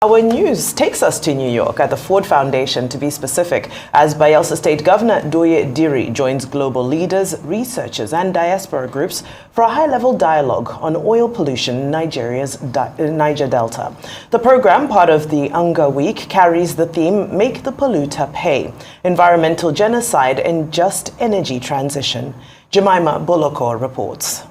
Our news takes us to New York at the Ford Foundation, to be specific, as Bayelsa State Governor Douye Diri joins global leaders, researchers and diaspora groups for a high-level dialogue on oil pollution in Nigeria's Niger Delta. The program, part of the Unga week, carries the theme Make the Polluter Pay, Environmental Genocide and Just Energy Transition. Jemima Boloko reports.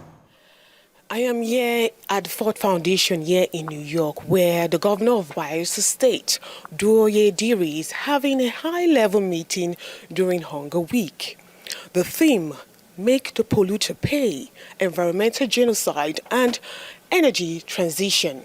I am here at the Ford Foundation here in New York, where the governor of Bayelsa State, Douye Diri, is having a high-level meeting during Hunger Week. The theme, Make the Polluter Pay, Environmental Genocide and Energy Transition.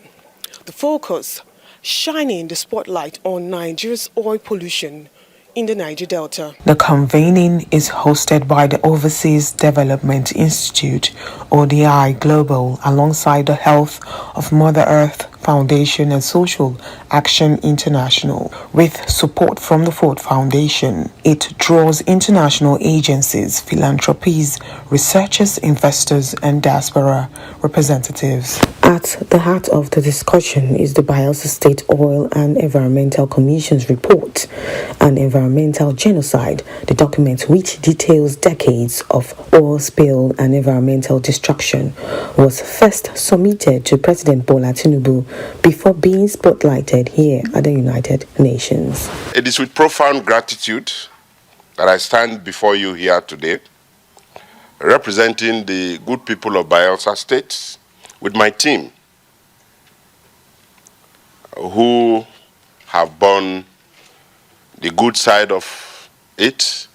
The focus, shining the spotlight on Nigeria's oil pollution in the Niger Delta. The convening is hosted by the Overseas Development Institute, ODI Global, alongside the Health of Mother Earth Foundation and Social Action International. With support from the Ford Foundation, it draws international agencies, philanthropies, researchers, investors, and diaspora representatives. At the heart of the discussion is the Bayelsa State Oil and Environmental Commission's report, An Environmental Genocide, the document which details decades of oil spill and environmental destruction, was first submitted to President Bola Tinubu before being spotlighted here at the United Nations. It is with profound gratitude that I stand before you here today, representing the good people of Bayelsa State with my team, who have borne the good side of it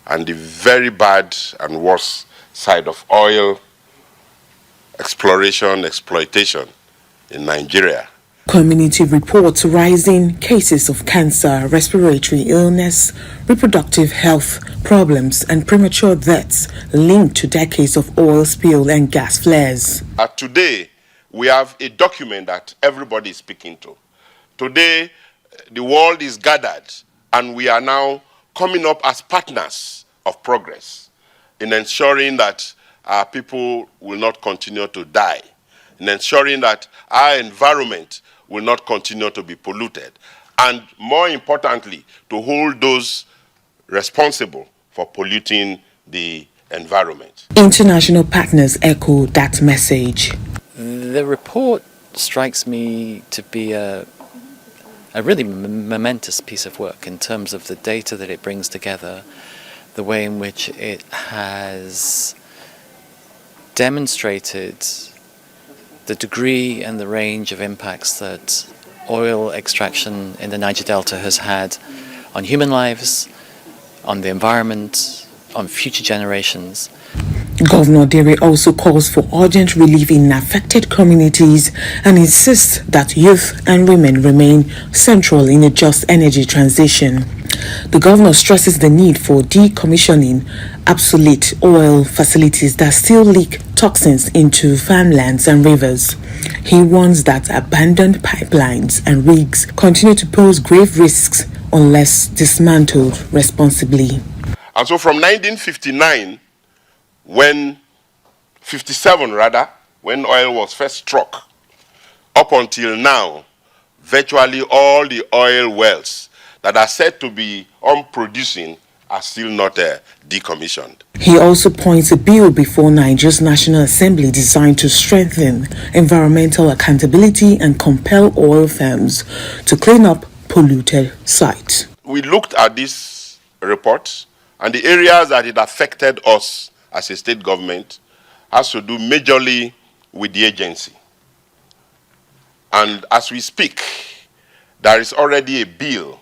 and the very bad and worse side of oil exploration, exploitation in Nigeria. Community reports rising cases of cancer, respiratory illness, reproductive health problems, and premature deaths linked to decades of oil spill and gas flares. Today, we have a document that everybody is speaking to. Today, the world is gathered, and we are now coming up as partners of progress in ensuring that our people will not continue to die, in ensuring that our environment will not continue to be polluted, and more importantly, to hold those responsible for polluting the environment. International partners echo that message. The report strikes me to be a really momentous piece of work in terms of the data that it brings together, the way in which it has demonstrated the degree and the range of impacts that oil extraction in the Niger Delta has had on human lives, on the environment, on future generations. Governor Diri also calls for urgent relief in affected communities and insists that youth and women remain central in a just energy transition. The governor stresses the need for decommissioning obsolete oil facilities that still leak toxins into farmlands and rivers. He warns that abandoned pipelines and rigs continue to pose grave risks unless dismantled responsibly. And so from 1959, when oil was first struck, up until now, virtually all the oil wells that are said to be unproducing are still not decommissioned. He also points a bill before Nigeria's National Assembly designed to strengthen environmental accountability and compel oil firms to clean up polluted sites. We looked at this report, and the areas that it affected us as a state government has to do majorly with the agency. And as we speak, there is already a bill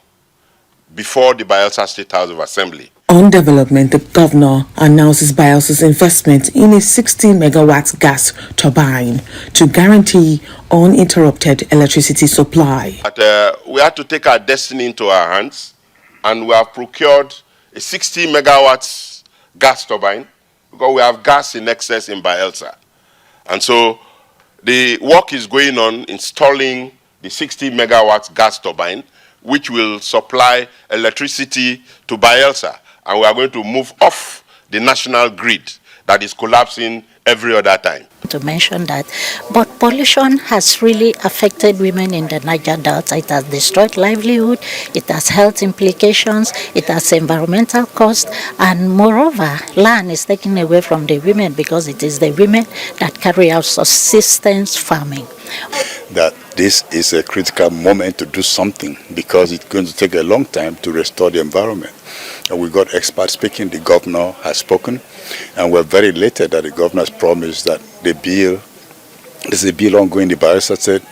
before the Bayelsa State House of Assembly. On development, the governor announces Bayelsa's investment in a 60-megawatt gas turbine to guarantee uninterrupted electricity supply. But, we had to take our destiny into our hands, and we have procured a 60 megawatts gas turbine because we have gas in excess in Bayelsa. And so the work is going on installing the 60 megawatts gas turbine, which will supply electricity to Bayelsa. And we are going to move off the national grid that is collapsing every other time. To mention that, but pollution has really affected women in the Niger Delta. It has destroyed livelihood, it has health implications, it has environmental cost, and moreover, land is taken away from the women because it is the women that carry out subsistence farming. That this is a critical moment to do something because it's going to take a long time to restore the environment. And we got experts speaking, the governor has spoken, and we're very elated that the governor has promised that the bill, there's a bill ongoing in the Bayelsa State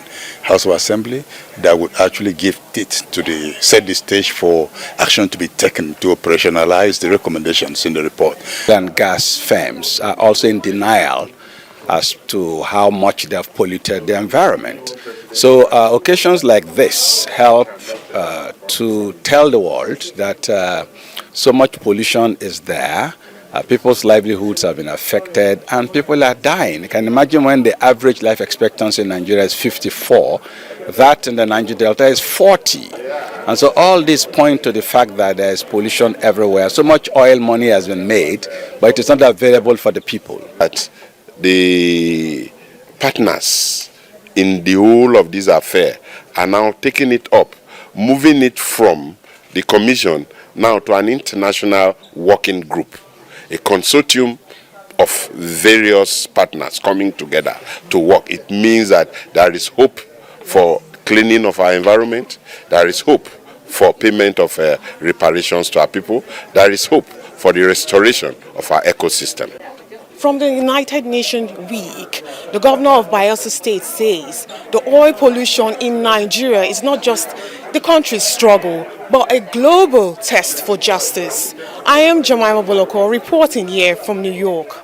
House of Assembly that would actually give teeth to set the stage for action to be taken to operationalize the recommendations in the report. And gas firms are also in denial as to how much they have polluted the environment. So occasions like this help to tell the world that so much pollution is there, people's livelihoods have been affected, and people are dying. You can imagine when the average life expectancy in Nigeria is 54, that in the Niger Delta is 40. And so all this point to the fact that there is pollution everywhere. So much oil money has been made, but it is not available for the people. That the partners in the whole of this affair are now taking it up, moving it from the commission now to an international working group, a consortium of various partners coming together to work. It means that there is hope for cleaning of our environment, there is hope for payment of reparations to our people, there is hope for the restoration of our ecosystem. From the United Nations Week, the governor of Bayelsa State says the oil pollution in Nigeria is not just the country's struggle, but a global test for justice. I am Jemima Boloko reporting here from New York.